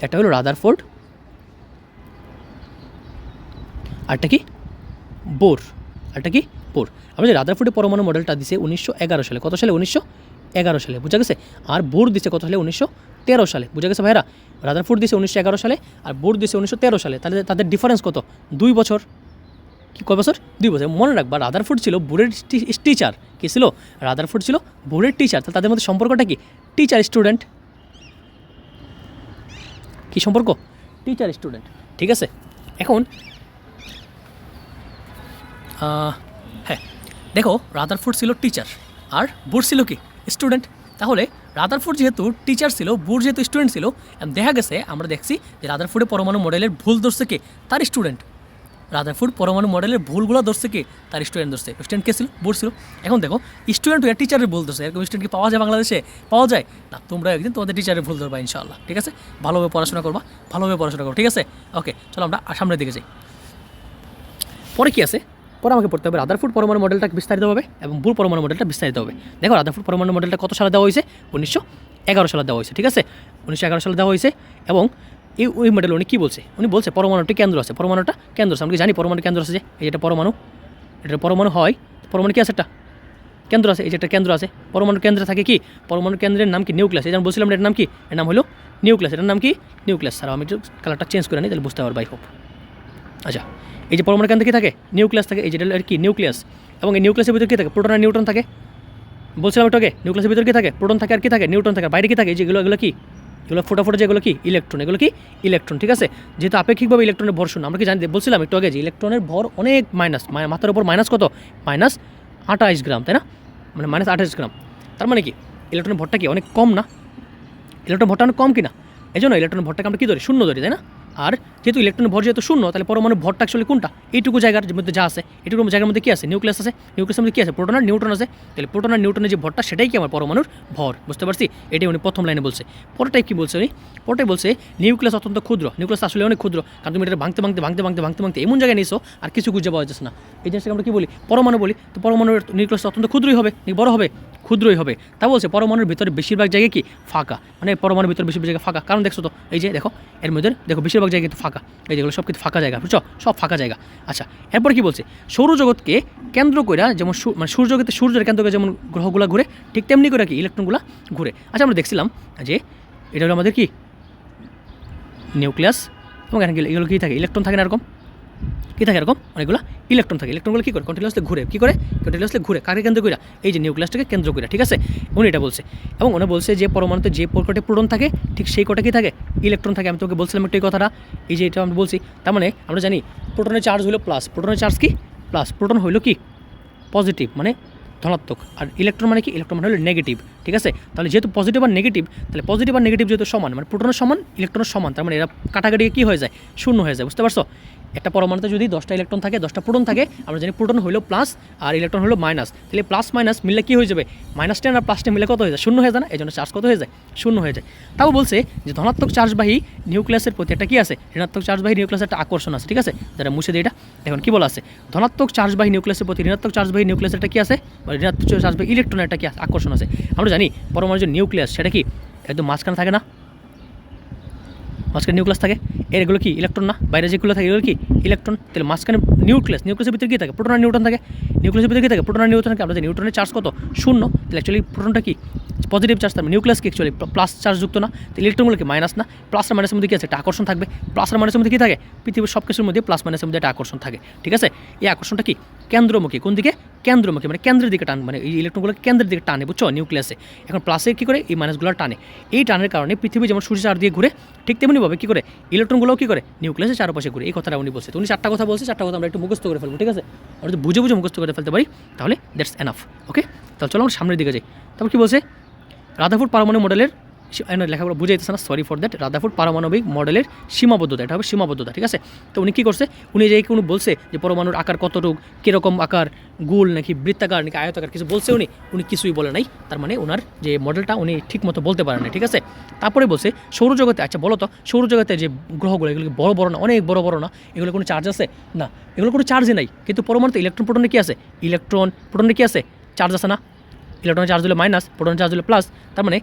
একটা হলো রাদারফোর্ড, আরটা কি? বোর। আরটা কি? বোর। আমরা যে রাদারফোর্ডের পরমাণু মডেলটা দিছে 1911 সালে। কত সালে? 1911 সালে। বুঝা গেছে? আর বোর দিছে কত সালে? 1913 সালে। বুঝা গেছে ভাইরা? রাদারফোর্ড দিছে 1911 সালে, আর বোর দিছে 1913 সালে। তাহলে তাদের ডিফারেন্স কত? 2 বছর। কি কয় বছর? 2 বছর। মনে রাখবা, রাদারফোর্ড ছিল বোরের টিচার। কী ছিল? রাদারফোর্ড ছিল বোরের টিচার। তাহলে তাদের মধ্যে সম্পর্কটা কি? Teacher student. কী সম্পর্ক? Teacher student. ঠিক আছে, এখন হ্যাঁ দেখো, রাদারফোর্ড ছিল টিচার আর বোর ছিল কি? স্টুডেন্ট। তাহলে রাদারফোর্ড যেহেতু টিচার ছিল, বোর যেহেতু স্টুডেন্ট ছিল, দেখা গেছে, আমরা দেখছি যে রাদারফোর্ডের পরমাণু মডেলের ভুল ধরছে কে? তার স্টুডেন্ট। রাদারফোর্ড পরমাণু মডেলের ভুলগুলো ধরছে কি তার স্টুডেন্ট ধরছে, স্টুডেন্ট কে ছিল বোর্ড ছিল। এখন দেখো স্টুডেন্ট হয়ে টিচারের ভুল ধরছে, এরকম স্টুডেন্ট কি পাওয়া যায় বাংলাদেশে? পাওয়া যায় না। তোমরা একদিন তোমাদের টিচারের ভুল ধরবা ইনশাআল্লাহ, ঠিক আছে? ভালোভাবে পড়াশোনা করবা, ভালোভাবে পড়াশোনা করো, ঠিক আছে? ওকে, চলো আমরা সামনের দিকে যাই। পরে কি আছে? পরে আমাকে পড়তে হবে রাদারফোর্ড পরমাণু মডেলটা বিস্তারিত হবে এবং বুর পরমাণু মডেলটা বিস্তারিত হবে। দেখো রাদারফোর্ড পরমাণু মডেলটা কত সালে দেওয়া হয়েছে? 1911 সালে দেওয়া হয়েছে, ঠিক আছে? 1911 সালে দেওয়া হয়েছে। এবং ওই মডেল উনি কী বলছে? উনি বলছে পরমাণুটি কেন্দ্র আছে, পরমাণুটা কেন্দ্র আছে। আমরা কি জানি পরমাণু কেন্দ্র আছে, যে এই যেটা পরমাণু, এটা পরমাণু হয়, পরমাণু কি আছে? একটা কেন্দ্র আছে, এই যে একটা কেন্দ্র আছে। পরমাণু কেন্দ্রে থাকে কি? পরমাণু কেন্দ্রের নাম কি? নিউক্লিয়াস। এই যেমন বলছিলাম এর নাম কি? এর নাম হলো নিউক্লিয়াস। এটার নাম কি? নিউক্লিয়াস। স্যার আমি একটু কালারটা চেঞ্জ করে নিই, তাহলে বুঝতে পারবো, আই হোপ। আচ্ছা, এই যে পরমাণু কেন্দ্রে কী থাকে? নিউক্লিয়াস থাকে। এই যেটা আর কি নিউক্লিয়াস। এবং এই নিউক্লিয়াসের ভিতরে কী থাকে? প্রোটন আর নিউট্রন থাকে। বলছিলাম একটু আগে, নিউক্লিয়াসের ভিতরে কী থাকে? প্রোটন থাকে আর কি থাকে? নিউট্রন থাকে। বাইরে কী থাকে? যেগুলো এগুলো কি? এগুলো ফোটা যেগুলো কি? ইলেকট্রন। এগুলো কি? ইলেকট্রন, ঠিক আছে? যেহেতু আপেক্ষিকভাবে ইলেকট্রনের ভর শূন্য, আমরা কি জানি? বলছিলাম একটু আগে যে ইলেকট্রনের ভর অনেক মাইনাস, মাত্রার উপর মাইনাস কত? মাইনাস 28 গ্রাম, তাই না? মানে মাইনাস 28 গ্রাম। তার মানে কি ইলেকট্রনের ভরটা কি অনেক কম না? ইলেকট্রন ভরটা অনেক কম কিনা? এই জন্য ইলেকট্রনের ভরটাকে আমরা কী ধরি? শূন্য ধরি, তাই না? আর যেহেতু ইলেকট্রনের ভর যেহেতু শূন্য, তাহলে পরমাণুর ভরটা অ্যাকচুয়ালি কোনটা? এইটুকু জায়গার মধ্যে যা আছে, এইটুকু জায়গার মধ্যে কী আছে? নিউক্লিয়াস আছে। নিউক্লিয়াসের মধ্যে কী আছে? প্রোটন আর নিউট্রন আছে। তাহলে প্রোটন আর নিউট্রনের যে ভরটা, সেটাই কি আমার পরমাণুর ভর। বুঝতে পারছি? এটাই উনি প্রথম লাইনে বলছে। পরটাই কী বলছে উনি? পরটাই বলছে নিউক্লিয়াস অত্যন্ত ক্ষুদ্র। নিউক্লিয়াস আসলে অনেক ক্ষুদ্র, কারণ তুমি এটা ভাঙতে এমন জায়গায় নিয়েছো আর কিছু খুঁজে পাওয়া যাচ্ছে না। এই জিনিসটাকে আমরা কী বলি? পরমাণু বলি। তো পরমাণুর নিউক্লিয়াস অত্যন্ত ক্ষুদ্রই হবে, বড় হবে? ক্ষুদ্রই হবে। তা বলছে পরমাণুর ভিতরে বেশিরভাগ জায়গায় কি? ফাঁকা। মানে পরমাণুর ভিতরে বেশিরভাগ জায়গায় ফাঁকা। কারণ দেখছো তো, এই যে দেখো এর মধ্যে দেখো বেশিরভাগ জায়গায় কিন্তু ফাঁকা। এই যেগুলো সব কিন্তু ফাঁকা জায়গা, বুঝছো? সব ফাঁকা জায়গা। আচ্ছা, এরপর কি বলছে? সৌরজগৎকে কেন্দ্র করে, যেমন মানে সূর্যের কেন্দ্র করে যেমন গ্রহগুলো ঘুরে, ঠিক তেমনি করে কি ইলেকট্রনগুলো ঘুরে। আচ্ছা, আমরা দেখছিলাম যে এটা হলো আমাদের কি নিউক্লিয়াস, এবং এগুলো কী থাকে? ইলেকট্রন থাকে না এরকম? কী থাকে এরকম? অনেকগুলো ইলেকট্রন থাকে। ইলেকট্রনগুলো কী করে? কন্টিনিউয়াসলি ঘুরে। কী করে? কন্টিনিউয়াসলি ঘুরে। কাকে কেন্দ্র করে? এই যে নিউক্লিয়াসটাকে কেন্দ্র করে, ঠিক আছে? উনি এটা বলছে। এবং উনি বলছে যে পরমাণুতে যে কটি প্রোটন থাকে, ঠিক সেই কটা কী থাকে? ইলেকট্রন থাকে। আমি তোকে বলছিলাম একটু এই কথাটা, এই যে এটা আমি বলছি। তার মানে আমরা জানি প্রোটনের চার্জ হলো প্লাস, প্রোটনের চার্জ কি? প্লাস। প্রোটন হইলো কি? পজিটিভ, মানে ধনাত্মক। আর ইলেকট্রন মানে কি? ইলেকট্রন মানে হলো নেগেটিভ, ঠিক আছে? তাহলে যেহেতু পজিটিভ আর নেগেটিভ, তাহলে পজিটিভ আর নেগেটিভ যেহেতু সমান, মানে প্রোটনের সমান ইলেকট্রনের সমান, তার মানে এরা কাটাকাটি কী হয়ে যায়? শূন্য হয়ে যায়। বুঝতে পারছো? একটা পরমাণুতে যদি 10টা ইলেকট্রন থাকে, 10টা প্রোটন থাকে, আমরা জানি প্রোটন হলো প্লাস আর ইলেকট্রন হলো মাইনাস। তাহলে প্লাস মাইনাস মিললে কী হয়ে যাবে? -10 আর +10 মিলে কত হয়ে যায়? শূন্য হয়ে যায় না? এই জন্য চার্জ কত হয়ে যায়? শূন্য হয়ে যায়। তাও বলছে যে ধনাত্মক চার্জবাহী নিউক্লিয়াসের প্রতি একটা কী আছে? ঋণাত্মক চার্জবাহী নিউক্লিয়াসের একটা আকর্ষণ আছে, ঠিক আছে? যারা মুছে দিয়ে এটা এখন কী বলা আছে? ধনাত্মক চার্জবাহী নিউক্লিয়াসের প্রতি ঋণাত্মক চার্জবাহী নিউক্লিয়াসের একটা কী আছে? বা ঋণাত্মক চার্জবাহী ইলেকট্রনের একটা কী আকর্ষণ আছে। আমরা জানি পরমাণুর যে নিউক্লিয়াস, সেটা কি একদম মাঝখানে থাকে না? মাঝখানে নিউক্লিয়াস থাকে। এগুলো কি ইলেকট্রন না? বাইরে যেগুলো থাকে এগুলো কি ইলেকট্রন। তাহলে মাঝখানে নিউক্লিয়াসের ভিতরে কী থাকে? প্রোটন আর নিউট্রন থাকে। নিউক্লিয়াসের ভিতরে কী থাকে? প্রোটন আর নিউট্রন থাকে। আমরা জানি নিউট্রনের চার্জ কত? শূন্য। তাহলে অ্যাকচুয়ালি প্রোটনটা কি পজিটিভ চার্জ, তার নিউক্লিয়াস কি অ্যাকচুয়ালি প্লাস চার্জ যুক্ত না? তাহলে ইলেকট্রনগুলো কি মাইনাস না? প্লাস আর মাইনাসের মধ্যে কী আছে? একটা আকর্ষণ থাকবে। প্লাস আর মাইনাসের মধ্যে কী থাকে? পৃথিবীর সব কিছুর মধ্যে প্লাস মাইনাসের মধ্যে একটা আকর্ষণ থাকে, ঠিক আছে? এই আকর্ষণটা কি কেন্দ্রমুখী। কোন দিকে? কেন্দ্রমুখী, মানে কেন্দ্রের দিকে টান, মানে এই ইলেকট্রনগুলো কেন্দ্রের দিকে টানে, বুঝছো? নিউক্লিয়াসে এখন প্লাসে কী করে? এই মাইনাসগুলো টানে। এই টানের কারণে পৃথিবী যেমন সূর্যের চার দিয়ে ঘুরে, ঠিক তেমনিভাবে কী করে ইলেকট্রনগুলোও কী করে? নিউক্লিয়াসের চারপাশে ঘুরে। এই কথাটা উনি বলছে। তো উনি 4টা কথা বলছে, 4টা কথা আমরা একটু মুখস্থ করে ফেলবো, ঠিক আছে? আমরা যদি বুঝে মুখস্থ করে ফেলতে পারি, তাহলে দ্যাটস এনাফ। ওকে, তাহলে চলো আমরা সামনের দিকে যাই। তারপর কী বলছে? রাদারফোর্ড পারমাণবিক মডেলের লেখাগুলো বুঝে যেতেছে না, সরি ফর দ্যাট। রাদারফোর্ড পারমাণবিক মডেলের সীমাবদ্ধতা, এটা হবে সীমাবদ্ধতা, ঠিক আছে? তো উনি কী করছে? উনি যে উনি বলছে যে পরমাণুর আকার কতটুক, কীরকম আকার, গোল নাকি বৃত্তাকার নাকি আয়তাকার, কিছু বলছে উনি কিছুই বলে নাই। তার মানে ওনার যে মডেলটা উনি ঠিক মতো বলতে পারেন না, ঠিক আছে? তারপরে বলছে সৌরজগতে, আচ্ছা বলো তো সৌরজগতে যে গ্রহগুলো, এগুলো বড় বড় না? অনেক বড় বড় না? এগুলো কোনো চার্জ আছে? না, এগুলো কোনো চার্জই নাই। কিন্তু পরমাণুতে ইলেকট্রন প্রোটনে কী আছে? ইলেকট্রন প্রোটনে কী আছে? চার্জ আছে না? ইলেকট্রনের চার্জ হলো মাইনাস, প্রোটনের চার্জ হলো প্লাস। তার মানে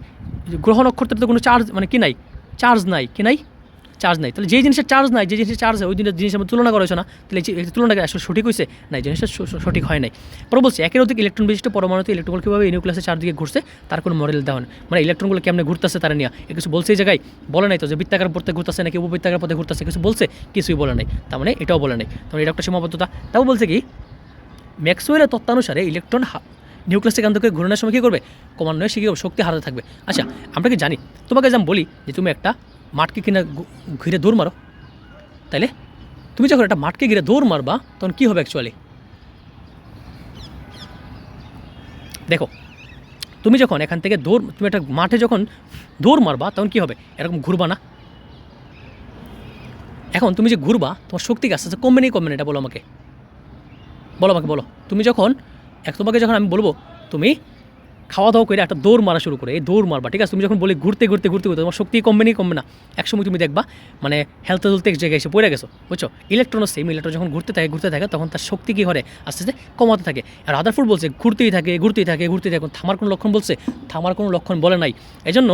গ্রহ নক্ষত্রের তো কোনো চার্জ, মানে কি নাই? চার্জ নাই। কি নাই? চার্জ নাই। তাহলে যে জিনিসের চার্জ নাই, যে জিনিসের চার্জ হয়, ওই জিনিসের মধ্যে তুলনা করা হয়েছে না? তাহলে তুলনাটা আসলে সঠিক হয়েছে? নাই, জিনিসটা সঠিক হয় নাই। পরে বলছে একের অধিক ইলেকট্রন বিশিষ্ট পরমাণুতে ইলেকট্রনগুলো কীভাবে নিউক্লিয়াসের চারদিকে ঘুরছে তার কোনো মডেল দেওয়া হয়, মানে ইলেকট্রনগুলো কেমনে ঘুরতেছে তারা নিয়ে কিছু বলছে এই জায়গায়? বলে নাই তো যে বৃত্তাকার পথে ঘুরতেছে নাকি উপবৃত্তাকার পথে ঘুরতেছে, কিছু বলছে? কিছুই বলে নাই। তার মানে এটাও বলে নাই। তার মানে এটা একটা সীমাবদ্ধতা। তাও বলছে কি ম্যাক্সওয়েলের তত্ত্বানুসারে ইলেকট্রন নিউক্লিয়াসের কেন্দ্র করে ঘূর্ণনের সময় কী করবে? ক্রমান্বয়ে সে কী করবে? শক্তি হারাতে থাকবে। আচ্ছা, আমরা কি জানি? তোমাকে যেমন বলি যে তুমি একটা মাঠকে কিনা ঘিরে দৌড় মারো, তাইলে তুমি যখন একটা মাঠকে ঘিরে দৌড় মারবা তখন কী হবে অ্যাকচুয়ালি? দেখো, তুমি যখন এখান থেকে তুমি একটা মাঠে যখন দৌড় মারবা তখন কী হবে? এরকম ঘুরবা না? এখন তুমি যে ঘুরবা তোমার শক্তি আস্তে আস্তে কমবে না এটা বলো আমাকে, বলো তুমি যখন তোমাকে যখন আমি বলবো তুমি খাওয়া দাওয়া করে একটা দৌড় মারা শুরু করে, এই দৌড় মারবা, ঠিক আছে? তুমি যখন বলি ঘুরতে তোমার শক্তি কমবে না। একসময় তুমি দেখবা মানে হেলতে এক জায়গায় এসে পড়ে গেছো, বুঝছো? ইলেকট্রনও সেম, ইলেকট্রন যখন ঘুরতে থাকে তখন তার শক্তি কী করে আস্তে আস্তে কমাতে থাকে। আর রাদারফোর্ড বলছে ঘুরতেই থাকে। থামার কোনো লক্ষণ বলছে? থামার কোনো লক্ষণ বলে নাই। এই জন্য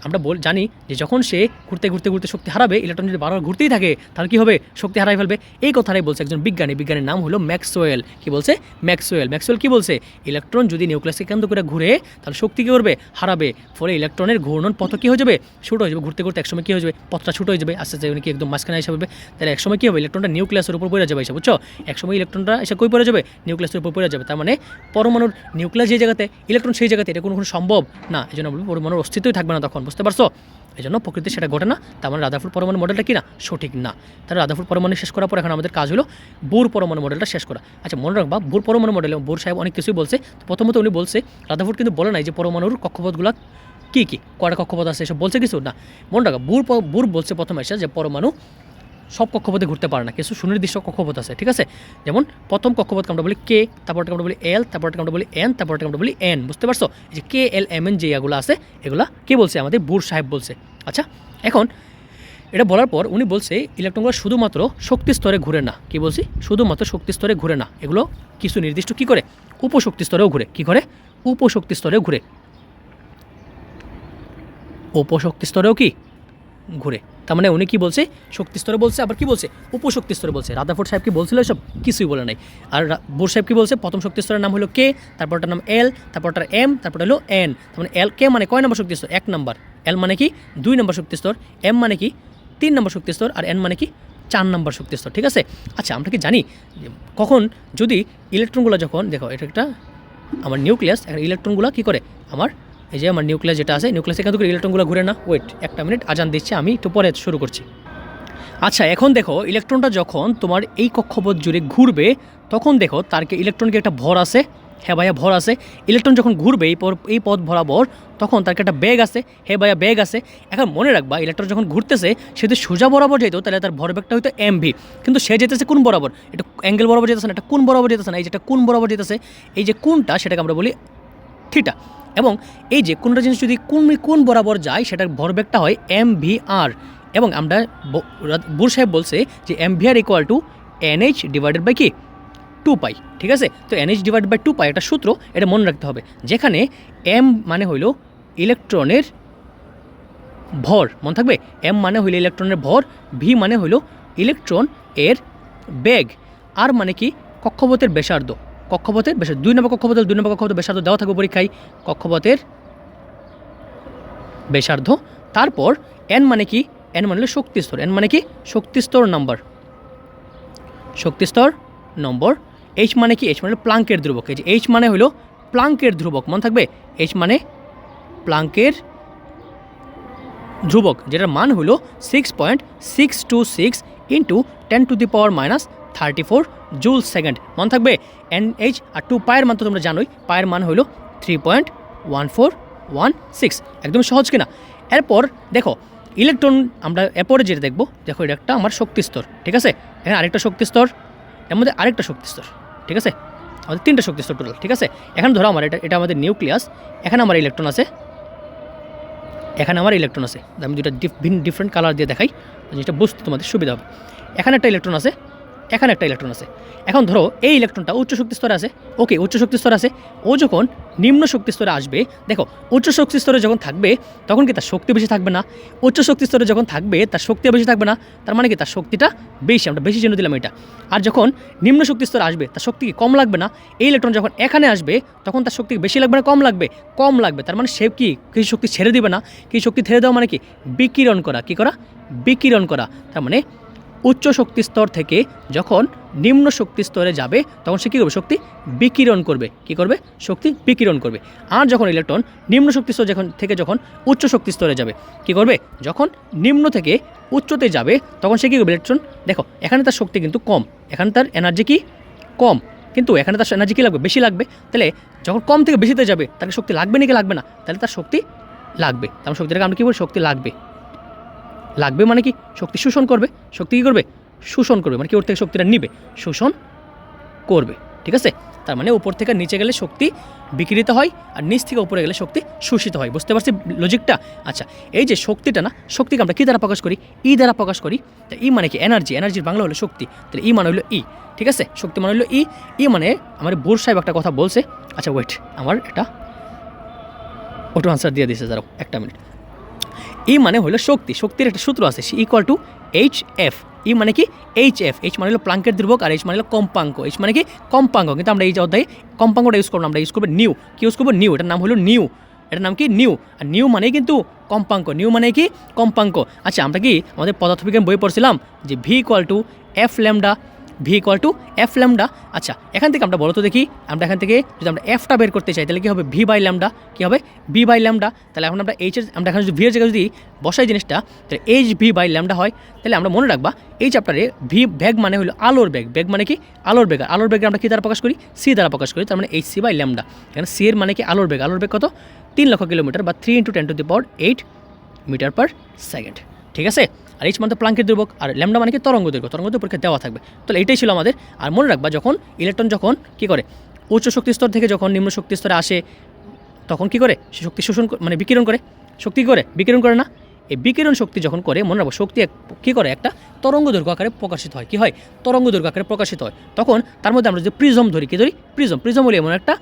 আমরা জানি যে যখন সে ঘুরতে শক্তি হারাবে, ইলেকট্রন যদি বারবার ঘুরতেই থাকে তাহলে কী হবে? শক্তি হারাই ফেলবে। এই কথাটাই বলছে একজন বিজ্ঞানীর নাম হলো ম্যাক্সওয়েল। কি বলছে? ম্যাক্সওয়েল কি বলছে? ইলেকট্রন যদি নিউক্লিয়াসকে কেন্দ্র করে ঘুরে তাহলে শক্তি কী করবে? হারাবে। ফলে ইলেকট্রনের ঘূর্ণন পথ কী হয়ে যাবে? ছোট হয়ে যাবে। ঘুরতে একসময় কী হয়ে যাবে? পথটা ছোট হয়ে যাবে, আস্তে আস্তে কি একদম মাঝখানে এসে পড়বে। তাহলে একসময় কী হবে? ইলেকট্রনটা নিউক্লিয়াসের উপর পড়ে যাবে, এসে বুঝছো? একসময় ইলেকট্রনটা এসে কই পড়ে যাবে? নিউক্লিয়াসের উপর পড়ে যাবে। তার মানে পরমাণুর নিউক্লিয়াস যে জায়গাতে, ইলেকট্রন সেই জায়গাতে, এটা কোনো সম্ভব না। এই জন্য বলবো পরমাণুর অস্তিত্বই থাকবে না তখন, বুঝতে পারছো? এই জন্য প্রকৃতি সেটা ঘটে না। তার মানে রাদারফোর্ড পরমাণু মডেলটা কি না? সঠিক না। তাহলে রাদারফোর্ড পরমাণু শেষ করার পর এখন আমাদের কাজ হলো বোর পরমাণু মডেলটা শেষ করা। আচ্ছা, মনে রাখবা বোর পরমাণু মডেলে বোর সাহেব অনেক কিছুই বলছে। প্রথমত উনি বলছে, রাদারফোর্ড কিন্তু বলে নাই যে পরমাণুর কক্ষপথগুলো কী কয়টা কক্ষপথ আছে এসব বলছে কিছু না। মনে রাখা বোর বলছে প্রথমে এসে যে পরমাণু সব কক্ষপথে ঘুরতে পারে না, কিছু সুনির্দিষ্ট কক্ষপথ আছে, ঠিক আছে? যেমন প্রথম কক্ষপথকে আমরা বলি কে, তারপরটা আমরা বলি এল, তারপরটা আমরা বলি এন, তারপরটা আমরা বলি এন, বুঝতে পারছো? এই যে কে এল এম এন যে এগুলো আছে, এগুলা কে বলছে? আমাদের বোর সাহেব বলছে। আচ্ছা, এখন এটা বলার পর উনি বলছে ইলেকট্রনগুলো শুধুমাত্র শক্তি স্তরে ঘুরে না। কি বলছি? শুধুমাত্র শক্তি স্তরে ঘুরে না, এগুলো কিছু নির্দিষ্ট কী করে? উপশক্তি স্তরেও ঘুরে। কী করে? উপশক্তি স্তরেও ঘুরে। উপশক্তি স্তরেও কি ঘুরে? তার মানে উনি কি বলছে? শক্তি স্তরে বলছে, আবার কি বলছে? উপশক্তি স্তরে বলছে। রাদারফোর্ড সাহেব কি বলছিল? এসব কিছুই বলে নাই। আর বোর সাহেব কি বলছে? প্রথম শক্তি স্তরের নাম হলো কে, তারপরটার নাম এল, তারপরটার এম, তারপরটা হলো এন। তার মানে এল কে মানে কয় নম্বর শক্তি স্তর? 1 নম্বর। এল মানে কি 2 নম্বর শক্তি স্তর, এম মানে কি 3 নম্বর শক্তি স্তর, আর এন মানে কি 4 নম্বর শক্তি স্তর, ঠিক আছে? আচ্ছা, আমরা কি জানি কখন যদি ইলেকট্রনগুলো যখন, দেখো এটা একটা আমার নিউক্লিয়াস, ইলেকট্রনগুলো কী করে? এই যে আমার নিউক্লিয়াস যেটা আছে, নিউক্লিয়াসে কিন্তু ইলেকট্রনগুলো ঘুরে না। ওয়েট একটা মিনিট, আজান দিচ্ছে, আমি একটু পরে শুরু করছি। আচ্ছা, এখন দেখো ইলেকট্রনটা যখন তোমার এই কক্ষপথ জুড়ে ঘুরবে তখন দেখো তারকে ইলেকট্রনকে একটা ভর আছে। হ্যাঁ ভাইয়া, ভর আছে। ইলেকট্রন যখন ঘুরবে এই পথ বরাবর তখন তার একটা বেগ আছে। হ্যাঁ ভাইয়া, বেগ আছে। এখন মনে রাখবা ইলেকট্রন যখন ঘুরতেছে সে যদি সোজা বরাবর যেত তাহলে তার ভরবেগটা হয়তো এমভি, কিন্তু সে যেতেছে কোন বরাবর? এটা অ্যাঙ্গেল বরাবর যেতেছে না, এটা কোন বরাবর যেতেছে না, এই যেটা কোন বরাবর যেতেছে, এই যে কোনটা সেটাকে আমরা বলি থিটা। এবং এই যে কোনটা জিনিস যদি কোন বরাবর যায় সেটার ভরবেগটা হয় MVR। এবং আমরা বোর সাহেব বলছে যে MVR equal to NH divided by কি 2π, ঠিক আছে? তো NH ডিভাইডেড বাই 2π একটা সূত্র, এটা মনে রাখতে হবে। যেখানে M মানে হইল ইলেকট্রনের ভর, মনে থাকবে? M মানে হইল ইলেকট্রনের ভর, V মানে হইল ইলেকট্রন এর বেগ, আর মানে কি কক্ষপথের ব্যাসার্ধ। 2 নম্বর কক্ষপথের ব্যাসার্ধ দেওয়া থাকবে পরীক্ষায়, কক্ষপথের ব্যাসার্ধ। তারপর এন মানে কি? এন মানে হলো শক্তিস্তর। এন মানে কি? শক্তিস্তর নম্বর। এইচ মানে কি? এইচ মানে প্লাঙ্কের ধ্রুবক। এই যে এইচ মানে হলো প্লাঙ্কের ধ্রুবক, মনে থাকবে? এইচ মানে প্লাঙ্কের ধ্রুবক, যেটার মান হলো 6.626 ইন্টু 10⁻³ জুল সেকেন্ড, মনে থাকবে? NH আর 2 পায়ের মান তো তোমরা জানোই, পায়ের মান হলো 3.1416। একদম সহজ কিনা? এরপর দেখো ইলেকট্রন, আমরা এরপরে যেটা দেখবো, দেখো এটা একটা আমার শক্তিস্তর, ঠিক আছে? এখানে আরেকটা শক্তিস্তর, এর মধ্যে আরেকটা শক্তিস্তর, ঠিক আছে? আমাদের 3টা শক্তিস্তর টোটাল, ঠিক আছে? এখানে ধরো আমার এটা আমাদের নিউক্লিয়াস, এখানে আমার ইলেকট্রন আছে, আমি দুটো ডিফারেন্ট কালার দিয়ে দেখাই, জিনিসটা বুঝতে তোমাদের সুবিধা হবে। এখানে একটা ইলেকট্রন আছে, এখানে একটা ইলেকট্রন আছে। এখন ধরো এই ইলেকট্রনটা উচ্চ শক্তি স্তরে আছে, ওকে, উচ্চ শক্তি স্তরে আছে। ও যখন নিম্ন শক্তি স্তরে আসবে, দেখো উচ্চ শক্তি স্তরে যখন থাকবে তখন কি তার শক্তি বেশি থাকবে না? উচ্চ শক্তি স্তরে যখন থাকবে তার শক্তি বেশি থাকবে না? তার মানে কি তার শক্তিটা বেশি, আমরা বেশি জেনে দিলাম এটা। আর যখন নিম্ন শক্তি স্তরে আসবে তার শক্তি কি কম লাগবে না? এই ইলেকট্রন যখন এখানে আসবে তখন তার শক্তি বেশি লাগবে না কম লাগবে? কম লাগবে। তার মানে সে কি কিছু শক্তি ছেড়ে দিবে না? কিছু শক্তি ছেড়ে দেওয়া মানে কি? বিকিরণ করা। কি করা? বিকিরণ করা। তার মানে উচ্চ শক্তি স্তর থেকে যখন নিম্ন শক্তি স্তরে যাবে তখন সে কী করবে? শক্তি বিকিরণ করবে। কি করবে? শক্তি বিকিরণ করবে। আর যখন ইলেকট্রন নিম্ন শক্তি স্তর থেকে যখন উচ্চ শক্তি স্তরে যাবে, কি করবে? যখন নিম্ন থেকে উচ্চতে যাবে তখন সে কী করবে? ইলেকট্রন দেখো এখানে তার শক্তি কিন্তু কম, এখানে তার এনার্জি কি কম, কিন্তু এখানে তার এনার্জি কী লাগবে? বেশি লাগবে। তাহলে যখন কম থেকে বেশিতে যাবে তাকে শক্তি লাগবে নাকি লাগবে না? তাহলে তার শক্তি লাগবে। তার শক্তিটাকে আমরা কী বলি? শক্তি লাগবে। লাগবে মানে কি শক্তি শোষণ করবে, শক্তি কী করবে শোষণ করবে, মানে কি ওর থেকে শক্তিটা নিবে, শোষণ করবে। ঠিক আছে, তার মানে উপর থেকে নিচে গেলে শক্তি বিকিরিত হয় আর নিচ থেকে উপরে গেলে শক্তি শোষিত হয়। বুঝতে পারছি লজিকটা? আচ্ছা, এই যে শক্তিটা না, শক্তিকে আমরা কী দ্বারা প্রকাশ করি? ই দ্বারা প্রকাশ করি। তা ই মানে কি এনার্জি, এনার্জির বাংলা হলো শক্তি, তাহলে ই মানে হলো ই। ঠিক আছে, শক্তি মানে হলো ই। ই মানে আমার বোর সাহেব একটা কথা বলছে, আচ্ছা ওয়েট, আমার এটা অটো আনসার দিয়ে দিয়েছে, দাঁড়াও একটা মিনিট। ই মানে হলো শক্তি, শক্তির একটা সূত্র আছে, ইকুয়াল টু এইচ এফ। ই মানে কি এইচ এফ, এইচ মানে হলো প্লাঙ্কের ধ্রুবক আর এইচ মানে হলো কম্পাঙ্ক। এইচ মানে কি কম্পাঙ্ক, কিন্তু আমরা এই যে অধ্যায়ে কম্পাঙ্কটা ইউজ করবো, আমরা ইউজ করবো নিউ। কি ইউজ করবো? নিউ। এটার নাম হলো নিউ, এটার নাম কি নিউ। আর নিউ মানে কিন্তু কম্পাঙ্ক, নিউ মানে কি কম্পাঙ্ক। আচ্ছা, আমরা কি আমাদের পদার্থবিজ্ঞান বই পড়ছিলাম যে V equal to F lambda, V equal to F lambda. আচ্ছা, এখান থেকে আমরা বলো তো দেখি, আমরা এখান থেকে যদি আমরা এফটা বের করতে চাই তাহলে কী হবে? V by lambda. কী হবে? V by lambda. তাহলে এখন আমরা এইচের, আমরা এখন যদি ভি এর জায়গায় যদি বসাই জিনিসটা, তাহলে এইচ ভি বাই ল্যামডা হয়। তাহলে আমরা মনে রাখবা এই চ্যাপ্টারে ভি বেগ মানে হলো আলোর বেগ, বেগ মানে কি আলোর বেগ। আলোর বেগ আমরা কী দ্বারা প্রকাশ করি? সি দ্বারা প্রকাশ করি, তার মানে এইচ সি বাই ল্যামডা। এখানে সি এর মানে কি আলোর বেগ, আলোর বেগ কত? 3 লক্ষ কিলোমিটার বা 3 × 10⁸ মিটার পার সেকেন্ড। ঠিক আছে, আর এইচ মানে প্লাঙ্কের ধ্রুবক, আর ল্যামডা মানে কি তরঙ্গ দৈর্ঘ্য, তরঙ্গ দৈর্ঘ্য পরীক্ষা দেওয়া থাকবে। তাহলে এটাই ছিল আমাদের। আর মনে রাখবা যখন ইলেকট্রন যখন কী করে উচ্চ শক্তি স্তর থেকে যখন নিম্ন শক্তি স্তরে আসে তখন কী করে? সে শক্তি শোষণ মানে বিকিরণ করে। শক্তি করে বিকিরণ করে না? এই বিকিরণ শক্তি যখন করে, মনে রাখবো শক্তি কী করে একটা তরঙ্গ দৈর্ঘ্য আকারে প্রকাশিত হয়। কী হয়? তরঙ্গ দৈর্ঘ্য আকারে প্রকাশিত হয়। তখন তার মধ্যে আমরা যদি প্রিজম ধরি, কী ধরি? প্রিজম। প্রিজম হলে এমন একটা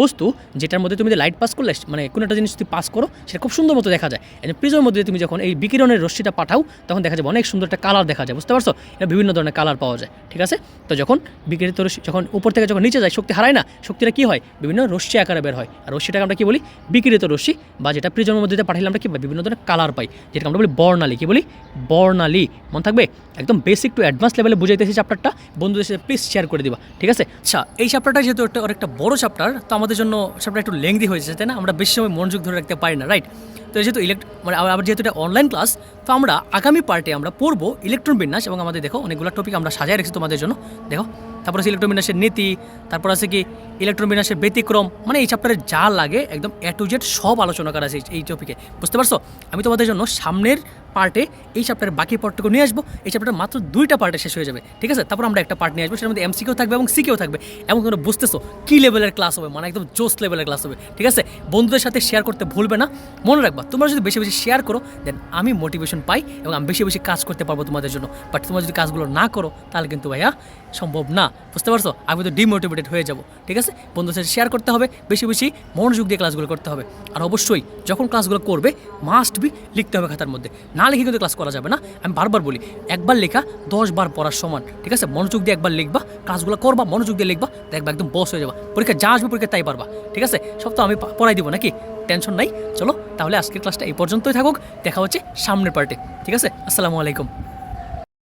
বস্তু যেটার মধ্যে তুমি লাইট পাস করলে, মানে কোনো একটা জিনিস যদি পাস করো সেটা খুব সুন্দর মতো দেখা যায়। এই প্রিজমের মধ্যে তুমি যখন এই বিকিরণের রশ্মিটা পাঠাও তখন দেখা যাবে অনেক সুন্দর একটা কালার দেখা যায়। বুঝতে পারছো? এটা বিভিন্ন ধরনের কালার পাওয়া যায়। ঠিক আছে, তো যখন বিকিরিত রশ্মি যখন উপর থেকে যখন নিচে যায় শক্তি হারায় না, শক্তিটা কী হয়? বিভিন্ন রশ্মি আকারে বের হয়। আর রশ্মিটাকে আমরা কী বলি? বিকিরিত রশ্মি, বা যেটা প্রিজমের মধ্যে পাঠাইলে আমরা কি বিভিন্ন ধরনের কালার পাই, যেটা আমরা বলি বর্ণালী। কী বলি? বর্ণালী। মনে থাকবে, একদম বেসিক টু অ্যাডভান্স লেভেলে বুঝাইতেছি চ্যাপ্টারটা, বন্ধুদের সাথে প্লিজ শেয়ার করে দিবা। ঠিক আছে, আচ্ছা এই চ্যাপ্টারটা যেহেতু একটা বড় চ্যাপ্টার, তো আমাদের জন্য চ্যাপ্টার একটু লেংদি হয়েছে, তাই না? আমরা বেশি সময় মনোযোগ ধরে রাখতে পারি না, রাইট? তো যেহেতু মানে আবার যেহেতু এটা অনলাইন ক্লাস, তো আমরা আগামী পার্টে আমরা পড়বো ইলেকট্রন বিন্যাস, এবং আমাদের দেখো অনেকগুলো টপিক আমরা সাজায় রেখেছি তোমাদের জন্য। দেখো, তারপর আছে ইলেকট্রন বিন্যাসের নীতি, তারপর আছে কি ইলেকট্রন বিন্যাসের ব্যতিক্রম, মানে এই চ্যাপ্টারে যা লাগে একদম এ টু জেড সব আলোচনা করা আছে এই টপিকে। বুঝতে পারছো? আমি তোমাদের জন্য সামনের পার্টে এই চ্যাপ্টারের বাকি পার্টটুকু নিয়ে আসবো। এই চ্যাপ্টার মাত্র 2টা পার্টে শেষ হয়ে যাবে। ঠিক আছে, তারপর আমরা একটা পার্ট নিয়ে আসবো, সেটার মধ্যে এমসিকিউ থাকবে এবং সিকিউ থাকবে। এবং তোমরা বুঝতেছো কী লেভেলের ক্লাস হবে, মানে একদম জোস লেভেলের ক্লাস হবে। ঠিক আছে, বন্ধুদের সাথে শেয়ার করতে ভুলবে না। মনে রাখবা তোমরা যদি বেশি বেশি শেয়ার করো দেন আমি মোটিভেশন পাই এবং আমি বেশি বেশি কাজ করতে পারবো তোমাদের জন্য। বাট তোমরা যদি কাজগুলো না করো তাহলে কিন্তু ভাইয়া সম্ভব না। বুঝতে পারছো? আমি তো ডিমোটিভেটেড হয়ে যাবো। ঠিক আছে, বন্ধুদের সাথে শেয়ার করতে হবে, বেশি বেশি মনোযোগ দিয়ে ক্লাসগুলো করতে হবে। আর অবশ্যই যখন ক্লাসগুলো করবে মাস্ট বি লিখতে হবে খাতার মধ্যে, না লিখে কিন্তু ক্লাস করা যাবে না। আমি বারবার বলি, একবার লেখা 10 বার পড়ার সমান। ঠিক আছে, মনোযোগ দিয়ে একবার লিখবা, ক্লাসগুলো করবা, মনোযোগ দিয়ে লিখবা, দেখবা একদম বস হয়ে যাবা। পরীক্ষা যা আসবে পরীক্ষা তাই পারবা। ঠিক আছে, সব তো আমি পড়াই দিব নাকি? টেনশন নাই। চলো তাহলে আজকের ক্লাসটা এই পর্যন্তই থাকুক, দেখা হচ্ছে সামনের পার্টে। ঠিক আছে, আসসালামু আলাইকুম।